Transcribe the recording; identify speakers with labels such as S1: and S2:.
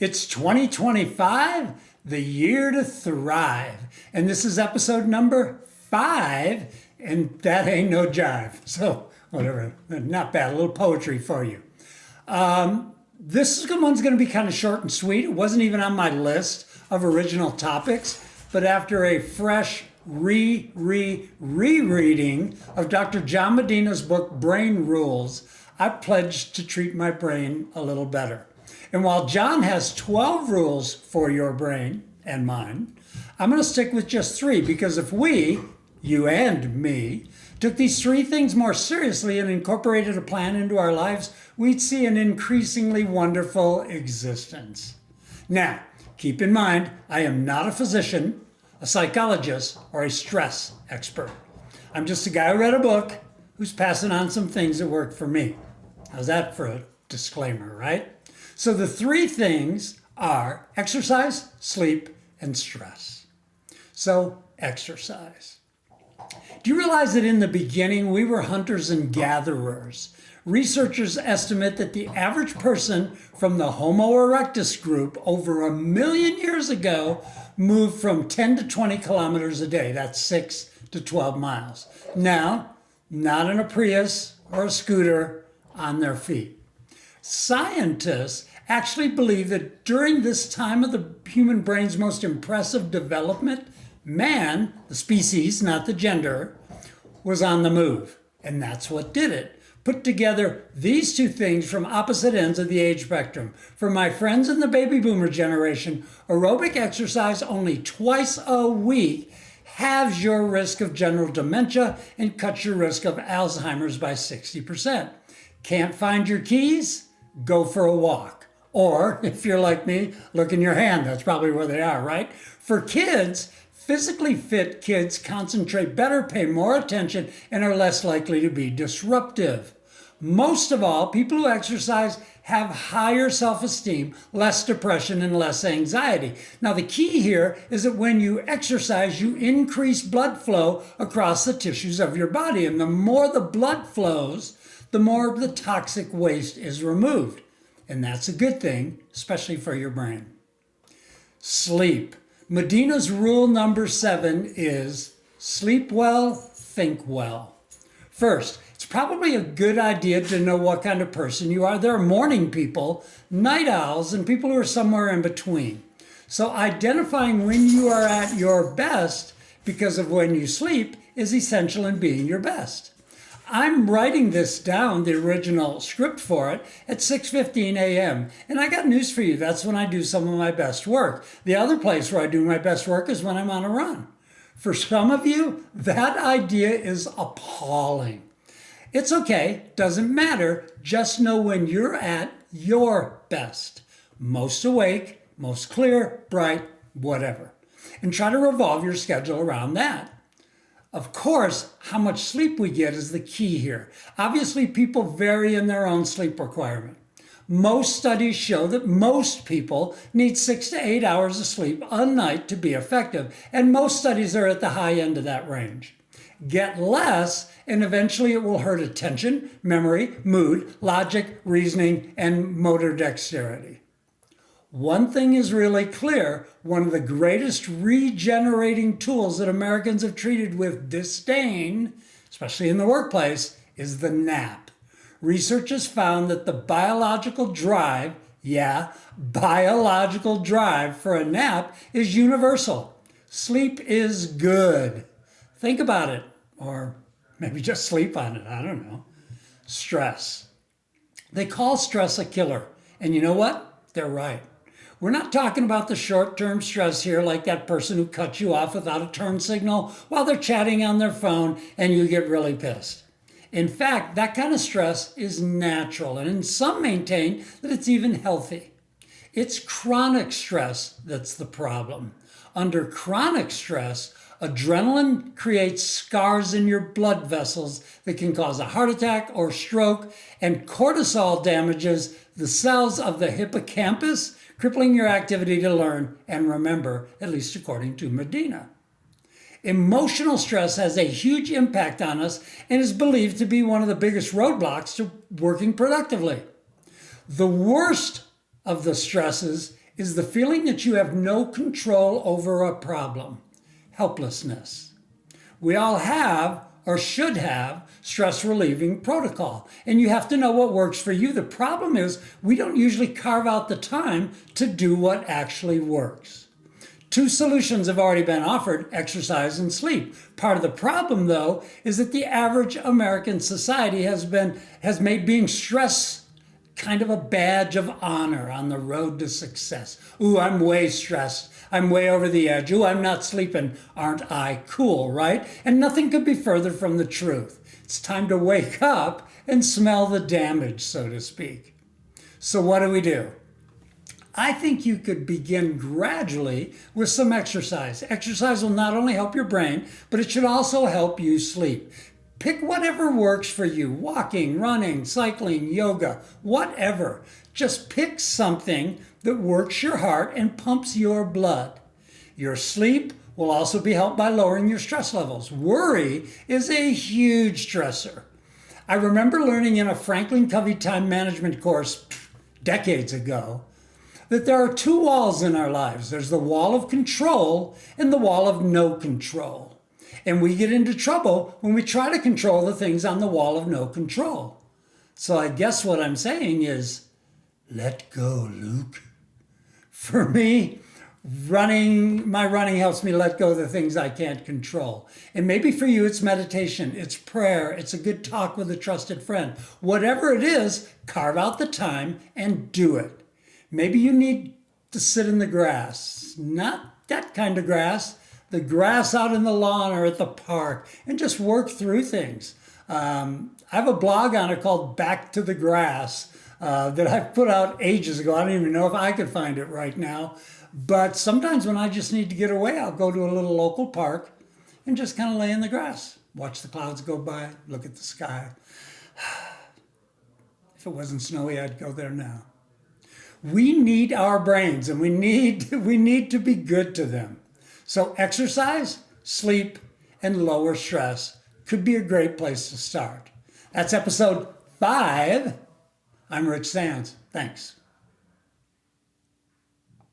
S1: It's 2025, the year to thrive. And this is episode number 5, and that ain't no jive. So, whatever, not bad, a little poetry for you. This one's going to be kind of short and sweet. It wasn't even on my list of original topics, but after a fresh rereading of Dr. John Medina's book, Brain Rules, I pledged to treat my brain a little better. And while John has 12 rules for your brain and mine, I'm going to stick with just 3 because if we, you and me, took these 3 things more seriously and incorporated a plan into our lives, we'd see an increasingly wonderful existence. Now, keep in mind, I am not a physician, a psychologist, or a stress expert. I'm just a guy who read a book who's passing on some things that worked for me. How's that for a disclaimer, right? So the 3 things are exercise, sleep, and stress. So exercise. Do you realize that in the beginning we were hunters and gatherers? Researchers estimate that the average person from the Homo erectus group over 1 million years ago moved from 10 to 20 kilometers a day. That's 6 to 12 miles. Now, not in a Prius or a scooter, on their feet. Scientists actually believe that during this time of the human brain's most impressive development, man, the species, not the gender, was on the move. And that's what did it. Put together these 2 things from opposite ends of the age spectrum. For my friends in the baby boomer generation, aerobic exercise only twice a week halves your risk of general dementia and cuts your risk of Alzheimer's by 60%. Can't find your keys? Go for a walk. Or, if you're like me, look in your hand. That's probably where they are, right? For kids, physically fit kids concentrate better, pay more attention, and are less likely to be disruptive. Most of all, people who exercise have higher self-esteem, less depression, and less anxiety. Now, the key here is that when you exercise, you increase blood flow across the tissues of your body. And the more the blood flows, the more of the toxic waste is removed. And that's a good thing, especially for your brain. Sleep. Medina's rule number 7 is sleep well, think well. First, it's probably a good idea to know what kind of person you are. There are morning people, night owls, and people who are somewhere in between. So identifying when you are at your best because of when you sleep is essential in being your best. I'm writing this down, the original script for it, at 6:15 a.m. And I got news for you. That's when I do some of my best work. The other place where I do my best work is when I'm on a run. For some of you, that idea is appalling. It's okay. Doesn't matter. Just know when you're at your best. Most awake, most clear, bright, whatever. And try to revolve your schedule around that. Of course, how much sleep we get is the key here. Obviously, people vary in their own sleep requirement. Most studies show that most people need 6 to 8 hours of sleep a night to be effective, and most studies are at the high end of that range. Get less, and eventually it will hurt attention, memory, mood, logic, reasoning, and motor dexterity. One thing is really clear. One of the greatest regenerating tools that Americans have treated with disdain, especially in the workplace, is the nap. Research has found that the biological drive for a nap is universal. Sleep is good. Think about it, or maybe just sleep on it. I don't know. Stress. They call stress a killer. And you know what? They're right. We're not talking about the short-term stress here, like that person who cuts you off without a turn signal while they're chatting on their phone and you get really pissed. In fact, that kind of stress is natural, and some maintain that it's even healthy. It's chronic stress that's the problem. Under chronic stress, adrenaline creates scars in your blood vessels that can cause a heart attack or stroke, and cortisol damages the cells of the hippocampus, crippling your activity to learn and remember, at least according to Medina. Emotional stress has a huge impact on us and is believed to be one of the biggest roadblocks to working productively. The worst of the stresses is the feeling that you have no control over a problem, helplessness. We all have, or should have, stress relieving protocol. And you have to know what works for you. The problem is we don't usually carve out the time to do what actually works. Two solutions have already been offered, exercise and sleep. Part of the problem, though, is that the average American society has made being stressed kind of a badge of honor on the road to success. Ooh, I'm way stressed. I'm way over the edge. Ooh, I'm not sleeping. Aren't I cool, right? And nothing could be further from the truth. It's time to wake up and smell the damage, so to speak. So what do? I think you could begin gradually with some exercise. Exercise will not only help your brain, but it should also help you sleep. Pick whatever works for you. Walking, running, cycling, yoga, whatever. Just pick something that works your heart and pumps your blood. Your sleep will also be helped by lowering your stress levels. Worry is a huge stressor. I remember learning in a Franklin Covey time management course decades ago that there are two walls in our lives. There's the wall of control and the wall of no control. And we get into trouble when we try to control the things on the wall of no control. So I guess what I'm saying is, let go, Luke. For me, my running helps me let go of the things I can't control. And maybe for you, it's meditation, it's prayer, it's a good talk with a trusted friend. Whatever it is, carve out the time and do it. Maybe you need to sit in the grass, not that kind of grass, the grass out in the lawn or at the park, and just work through things. I have a blog on it called Back to the Grass that I put out ages ago. I don't even know if I could find it right now. But sometimes when I just need to get away, I'll go to a little local park and just kind of lay in the grass, watch the clouds go by, look at the sky. If it wasn't snowy, I'd go there now. We need our brains, and we need to be good to them. So exercise, sleep, and lower stress could be a great place to start. That's episode 5. I'm Rich Sands. Thanks.